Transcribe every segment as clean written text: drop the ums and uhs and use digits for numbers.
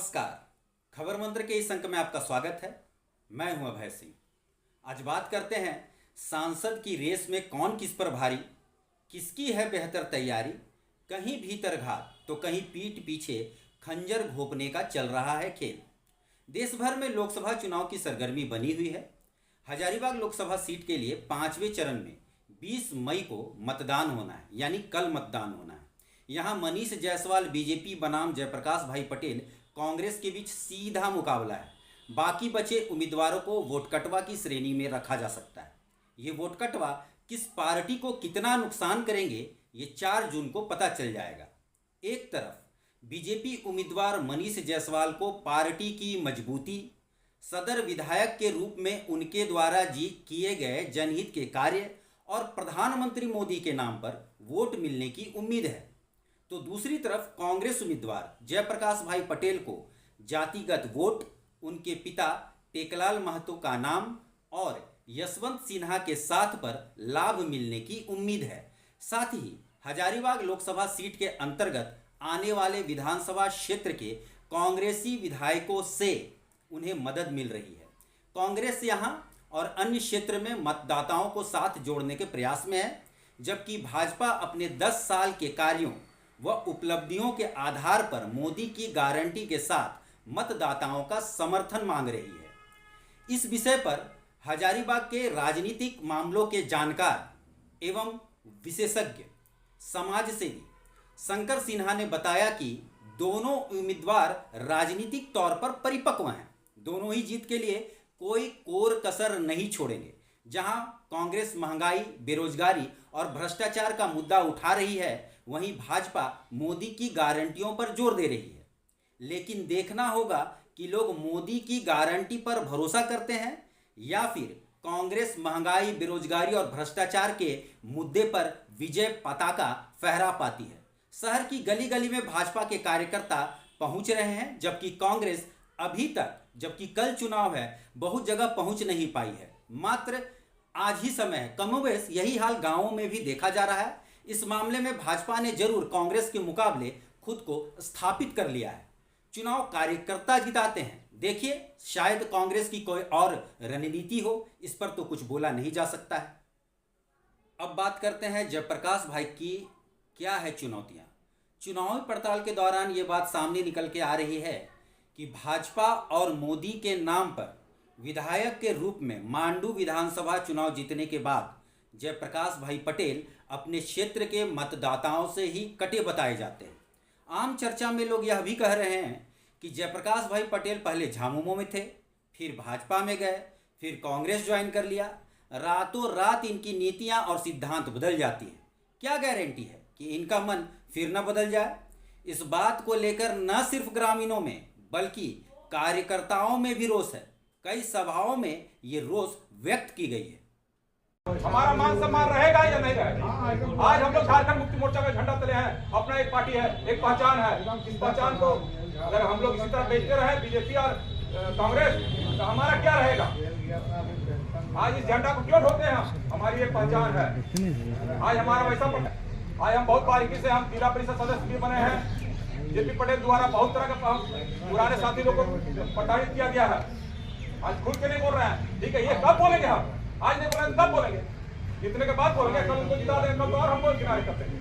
नमस्कार। खबर मंत्र के इस अंक में आपका स्वागत है। मैं हूं अभय सिंह। आज बात करते हैं सांसद की रेस में कौन किस पर भारी, किसकी है बेहतर तैयारी। कहीं भीतर घात तो कहीं पीठ पीछे खंजर घोंपने का चल रहा है खेल। देश भर में लोकसभा चुनाव की सरगर्मी बनी हुई है। हजारीबाग लोकसभा सीट के लिए 5वें चरण में 20 मई को मतदान होना है, यानी कल मतदान होना है। यहाँ मनीष जायसवाल बीजेपी बनाम जयप्रकाश भाई पटेल कांग्रेस के बीच सीधा मुकाबला है। बाकी बचे उम्मीदवारों को वोटकटवा की श्रेणी में रखा जा सकता है। ये वोटकटवा किस पार्टी को कितना नुकसान करेंगे, ये 4 जून को पता चल जाएगा। एक तरफ बीजेपी उम्मीदवार मनीष जायसवाल को पार्टी की मजबूती, सदर विधायक के रूप में उनके द्वारा किए गए जनहित के कार्य और प्रधानमंत्री मोदी के नाम पर वोट मिलने की उम्मीद है। तो दूसरी तरफ कांग्रेस उम्मीदवार जयप्रकाश भाई पटेल को जातिगत वोट, उनके पिता टेकलाल महतो का नाम और यशवंत सिन्हा के साथ पर लाभ मिलने की उम्मीद है। साथ ही हजारीबाग लोकसभा सीट के अंतर्गत आने वाले विधानसभा क्षेत्र के कांग्रेसी विधायकों से उन्हें मदद मिल रही है। कांग्रेस यहां और अन्य क्षेत्र में मतदाताओं को साथ जोड़ने के प्रयास में है, जबकि भाजपा अपने 10 साल के कार्यों व उपलब्धियों के आधार पर मोदी की गारंटी के साथ मतदाताओं का समर्थन मांग रही है। इस विषय पर हजारीबाग के राजनीतिक मामलों के जानकार एवं विशेषज्ञ समाजसेवी शंकर सिन्हा ने बताया कि दोनों उम्मीदवार राजनीतिक तौर पर परिपक्व हैं। दोनों ही जीत के लिए कोई कोर कसर नहीं छोड़ेंगे। जहां कांग्रेस महंगाई, बेरोजगारी और भ्रष्टाचार का मुद्दा उठा रही है, वहीं भाजपा मोदी की गारंटियों पर जोर दे रही है। लेकिन देखना होगा कि लोग मोदी की गारंटी पर भरोसा करते हैं या फिर कांग्रेस महंगाई, बेरोजगारी और भ्रष्टाचार के मुद्दे पर विजय पताका फहरा पाती है। शहर की गली गली में भाजपा के कार्यकर्ता पहुंच रहे हैं, जबकि कांग्रेस अभी तक, जबकि कल चुनाव है, बहुत जगह पहुंच नहीं पाई है। मात्र आज ही समय है। कमोबेश यही हाल गांवों में भी देखा जा रहा है। इस मामले में भाजपा ने जरूर कांग्रेस के मुकाबले खुद को स्थापित कर लिया है। चुनाव कार्यकर्ता जिताते हैं। देखिए, शायद कांग्रेस की कोई और रणनीति हो, इस पर तो कुछ बोला नहीं जा सकता है। अब बात करते हैं जयप्रकाश भाई की क्या है चुनौतियां। चुनावी पड़ताल के दौरान ये बात सामने निकल के आ रही है कि भाजपा और मोदी के नाम पर विधायक के रूप में मांडू विधानसभा चुनाव जीतने के बाद जयप्रकाश भाई पटेल अपने क्षेत्र के मतदाताओं से ही कटे बताए जाते हैं। आम चर्चा में लोग यह भी कह रहे हैं कि जयप्रकाश भाई पटेल पहले झामुमो में थे, फिर भाजपा में गए, फिर कांग्रेस ज्वाइन कर लिया। रातों रात इनकी नीतियां और सिद्धांत बदल जाती हैं। क्या गारंटी है कि इनका मन फिर न बदल जाए। इस बात को लेकर न सिर्फ ग्रामीणों में बल्कि कार्यकर्ताओं में भी रोष है। कई सभाओं में ये रोष व्यक्त की गई है। हमारा मान सम्मान रहेगा या नहीं रहेगा। आज हम लोग झारखंड मुक्ति मोर्चा का झंडा तले हैं। अपना एक पार्टी है, एक पहचान है। इस पहचान को अगर हम लोग इसी तरह बेचते रहे बीजेपी और कांग्रेस, तो हमारा क्या रहेगा। आज इस झंडा को क्यों ढोते हैं। हमारी एक पहचान है। आज हमारा वैसा आज हम बहुत बारीकी से हम जिला परिषद सदस्य भी बने हैं। जेपी पटेल द्वारा बहुत तरह का पुराने साथी लोगों को प्रताड़ित किया गया है। आज खुल के नहीं बोल रहे हैं। ठीक है, ये कब बोलेंगे हम। आज नहीं बोलेंगे तब बोलेंगे, जितने के बाद बोलेंगे। कल उनको जिता देंगे, कल तो और हमको किनारे कर देंगे।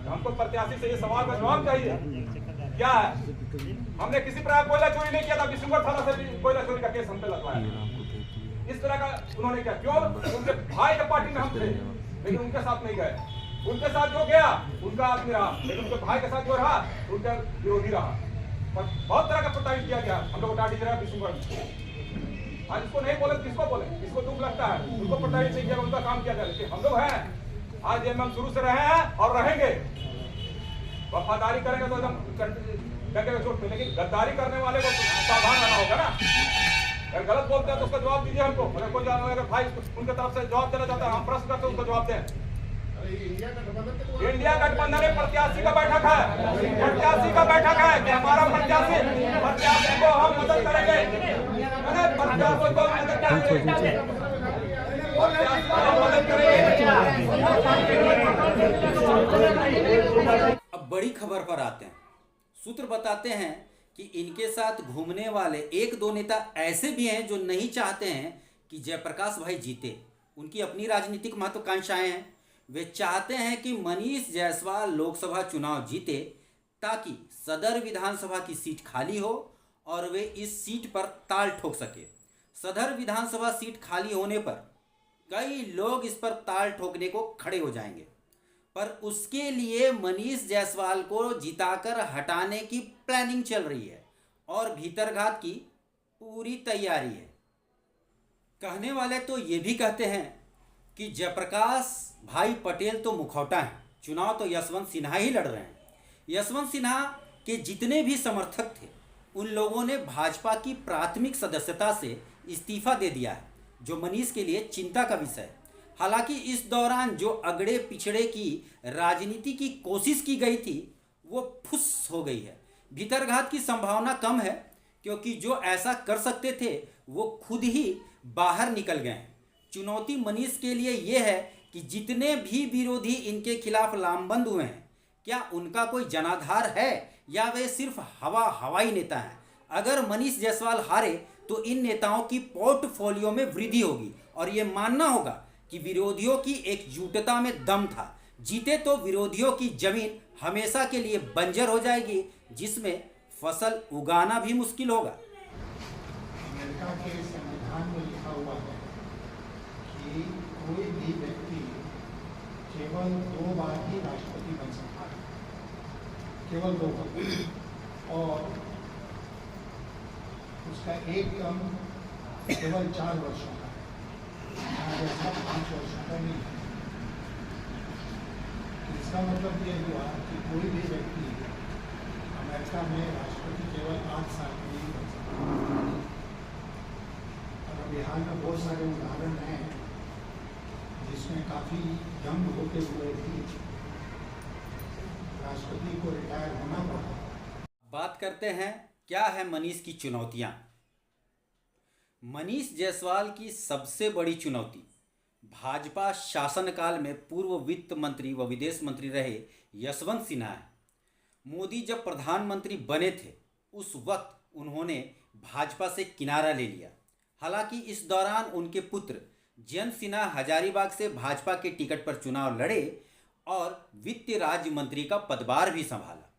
हमको प्रत्याशी से ये सवाल का जवाब चाहिए, क्या है। हमने किसी प्रकार कोयला चोरी नहीं किया था। किशनगढ़ थाना से भी कोयला चोरी का केस हम पे लगवाया। इस तरह का उन्होंने किया। क्यों? उनके भाई के पार्टी में हम थे, लेकिन उनके साथ नहीं गए। उनके साथ जो गया उनका आदमी रहा, लेकिन उनके भाई के साथ जो रहा उनका विरोधी रहा। बहुत तरह का प्रताड़ित किया गया हम लोग टाटी जरा किशनगढ़। आज इसको नहीं बोले, किसको बोले। किसको दुख लगता है, उनको प्रताड़ित नहीं किया, उनका काम किया जाए। लेकिन हम लोग हैं, आज हम शुरू से रहे हैं और रहेंगे। वफादारी करेंगे तो एकदम चोट पे, लेकिन गद्दारी करने वाले को सावधान रहना होगा ना। अगर गलत बोलते हैं तो उसका जवाब दीजिए हमको। अगर कोई अगर भाई उनके तरफ से जवाब देना चाहता है, हम प्रश्न करते हैं, उसका जवाब दें। इंडिया गठबंधन में प्रत्याशी का बैठक है। प्रत्याशी का बैठक है कि हमारा प्रत्याशी को हम मदद करेंगे। अब बड़ी खबर पर आते हैं। सूत्र बताते हैं कि इनके साथ घूमने वाले एक दो नेता ऐसे भी हैं जो नहीं चाहते हैं कि जयप्रकाश भाई जीते। उनकी अपनी राजनीतिक महत्वाकांक्षाएं हैं। वे चाहते हैं कि मनीष जायसवाल लोकसभा चुनाव जीते ताकि सदर विधानसभा की सीट खाली हो और वे इस सीट पर ताल ठोक सके। सदर विधानसभा सीट खाली होने पर कई लोग इस पर ताल ठोकने को खड़े हो जाएंगे, पर उसके लिए मनीष जायसवाल को जिताकर हटाने की प्लानिंग चल रही है और भीतरघात की पूरी तैयारी है। कहने वाले तो ये भी कहते हैं कि जयप्रकाश भाई पटेल तो मुखौटा हैं, चुनाव तो यशवंत सिन्हा ही लड़ रहे हैं। यशवंत सिन्हा के जितने भी समर्थक थे उन लोगों ने भाजपा की प्राथमिक सदस्यता से इस्तीफा दे दिया है, जो मनीष के लिए चिंता का विषय है। हालांकि इस दौरान जो अगड़े पिछड़े की राजनीति की कोशिश की गई थी वो फुस हो गई है। भीतरघात की संभावना कम है क्योंकि जो ऐसा कर सकते थे वो खुद ही बाहर निकल गए हैं। चुनौती मनीष के लिए ये है कि जितने भी विरोधी इनके खिलाफ लामबंद हुए हैं, क्या उनका कोई जनाधार है या वे सिर्फ हवाई नेता हैं। अगर मनीष जायसवाल हारे तो इन नेताओं की पोर्टफोलियो में वृद्धि होगी और ये मानना होगा कि विरोधियों की एकजुटता में दम था। जीते तो विरोधियों की जमीन हमेशा के लिए बंजर हो जाएगी, जिसमें फसल उगाना भी मुश्किल होगा। अमेरिका के संविधान में लिखा हुआ है कि कोई भी व्यक्ति केवल 2 बार ही राष्ट्रपति बन सकता है, केवल 2 बार, और उसका एक टर्म केवल 4 वर्षों का है, जैसा 5 वर्षों का नहीं है। इसका मतलब ये हुआ कि कोई भी व्यक्ति अमेरिका में राष्ट्रपति केवल 8 साल के लिए बन सकता है। और बिहार में बहुत सारे उदाहरण हैं जिसमें काफ़ी यंग होते हुए भी राष्ट्रपति को रिटायर होना पड़ा। बात करते हैं क्या है मनीष की चुनौतियां। मनीष जायसवाल की सबसे बड़ी चुनौती भाजपा शासनकाल में पूर्व वित्त मंत्री व विदेश मंत्री रहे यशवंत सिन्हा है। मोदी जब प्रधानमंत्री बने थे उस वक्त उन्होंने भाजपा से किनारा ले लिया। हालांकि इस दौरान उनके पुत्र जयंत सिन्हा हजारीबाग से भाजपा के टिकट पर चुनाव लड़े और वित्त राज्य मंत्री का पदभार भी संभाला।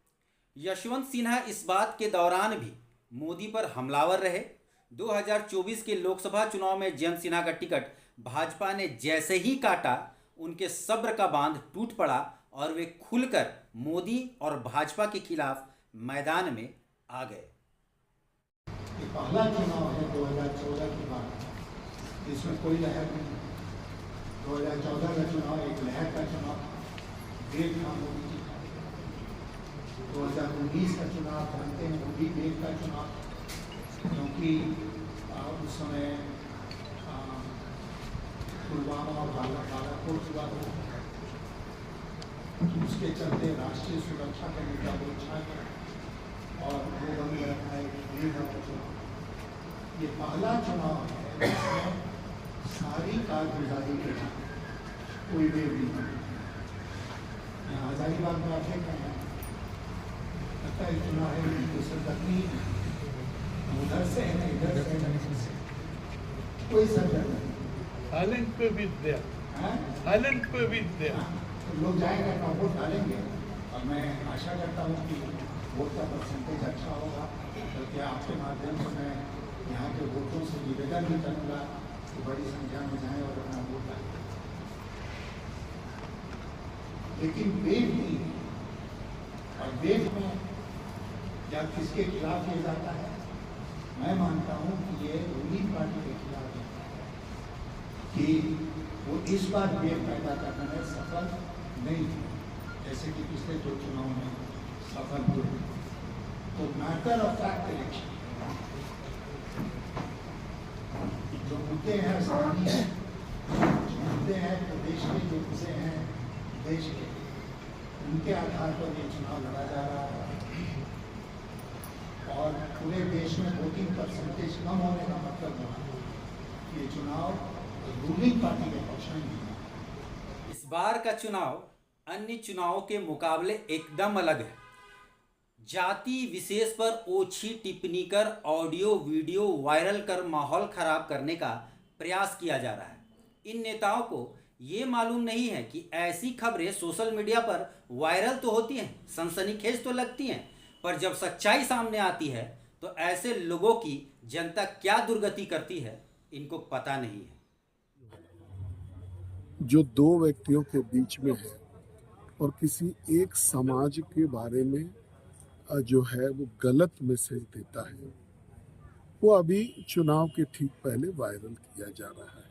यशवंत सिन्हा इस बात के दौरान भी मोदी पर हमलावर रहे। 2024 के लोकसभा चुनाव में जयंत सिन्हा का टिकट भाजपा ने जैसे ही काटा, उनके सब्र का बांध टूट पड़ा और वे खुलकर मोदी और भाजपा के खिलाफ मैदान में आ गए। ये पहला चुनाव है 2014 की बात, इसमें कोई लहर नहीं। 2014 का चुनाव एक लहर का चुनाव, देश था मोदी जी का। 2019 का चुनाव जानते हैं, वो भी देश का चुनाव, क्योंकि उस समय पुलवामा और बालाकोट हुआ था, उसके चलते राष्ट्रीय सुरक्षा का मुद्दा बहुत छा गया और वो बन गया था एक लीडर का चुनाव। ये पहला चुनाव है जिसमें सारी कारगुजारी के बाद कोई भी नहीं। यहाँ हजारीबाग में आप देख रहे हैं, लगता है चुनाव है दूसरे तक नहीं, उधर से है ना इधर से है, कोई सरकार नहीं। Island पे भी दिया, Island पे भी दिया। तो लोग जाएंगे अपना वोट डालेंगे और मैं आशा करता हूँ कि वोट का परसेंटेज अच्छा होगा। बल्कि आपके माध्यम से मैं यहाँ के वोटों से निवेदन भी करूँगा कि बड़ी संख्या में जाएं और अपना वोट डालें। लेकिन वेट नहीं है, और वेट में जब किसके खिलाफ किया जाता है, मैं मानता हूँ कि ये रूलिंग पार्टी के खिलाफ है कि वो इस बार वेट पैदा करने में सफल नहीं हुए, जैसे कि पिछले 2 चुनाव में सफल हुए। तो मैटर ऑफ फैक्ट इलेक्शन जो मुद्दे हैं स्थानीय, जो मुद्दे हैं प्रदेश के, जो मुद्दे हैं देश के, उनके आधार पर ये चुनाव लड़ा जा रहा है। और पूरे देश में वोटिंग परसेंटेज कम होने का मतलब हुआ कि ये चुनाव रूलिंग पार्टी के पक्ष में नहीं है। इस बार का चुनाव अन्य चुनावों के मुकाबले एकदम अलग है। जाति विशेष पर ओछी टिप्पणी कर ऑडियो वीडियो वायरल कर माहौल खराब करने का प्रयास किया जा रहा है। इन नेताओं को ये मालूम नहीं है कि ऐसी खबरें सोशल मीडिया पर वायरल तो होती हैं, सनसनीखेज तो लगती हैं, पर जब सच्चाई सामने आती है तो ऐसे लोगों की जनता क्या दुर्गति करती है इनको पता नहीं है। जो दो व्यक्तियों के बीच में है और किसी एक समाज के बारे में जो है वो गलत मैसेज देता है, वो अभी चुनाव के ठीक पहले वायरल किया जा रहा है।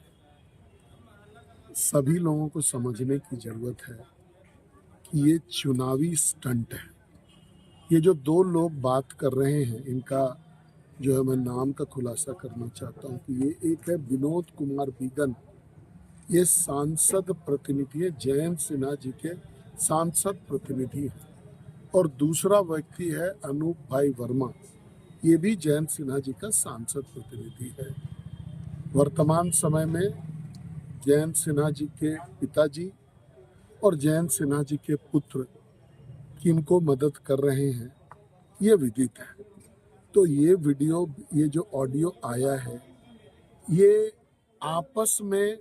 सभी लोगों को समझने की जरूरत है कि ये चुनावी स्टंट है। ये जो दो लोग बात कर रहे हैं, इनका जो है मैं नाम का खुलासा करना चाहता हूँ कि ये एक है विनोद कुमार बिगन, ये सांसद प्रतिनिधि है, जयंत सिन्हा जी के सांसद प्रतिनिधि हैं। और दूसरा व्यक्ति है अनूप भाई वर्मा, ये भी जयंत सिन्हा जी का सांसद प्रतिनिधि है। वर्तमान समय में जयंत सिन्हा जी के पिताजी और जयंत सिन्हा जी के पुत्र किनको मदद कर रहे हैं ये विदित है। तो ये वीडियो, ये जो ऑडियो आया है, ये आपस में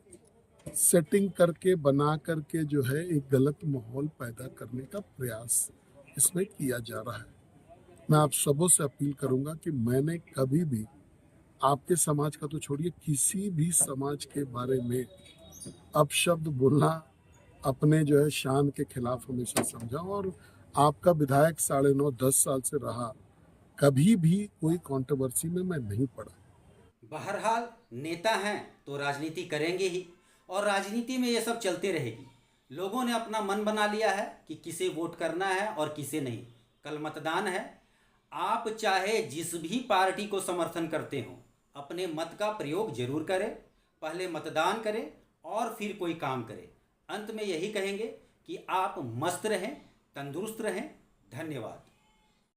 सेटिंग करके बना करके जो है एक गलत माहौल पैदा करने का प्रयास इसमें किया जा रहा है। मैं आप सबों से अपील करूंगा कि मैंने कभी भी आपके समाज का तो छोड़िए, किसी भी समाज के बारे में अपशब्द बोलना अपने जो है शान के खिलाफ हमेशा समझा। और आपका विधायक 9.5-10 साल से रहा, कभी भी कोई कंट्रोवर्सी में मैं नहीं पड़ा। बहरहाल नेता हैं तो राजनीति करेंगे ही, और राजनीति में ये सब चलते रहेगी। लोगों ने अपना मन बना लिया है कि किसे वोट करना है और किसे नहीं। कल मतदान है, आप चाहे जिस भी पार्टी को समर्थन करते हो, अपने मत का प्रयोग जरूर करें। पहले मतदान करें और फिर कोई काम करें। अंत में यही कहेंगे कि आप मस्त रहें, तंदुरुस्त रहें। धन्यवाद।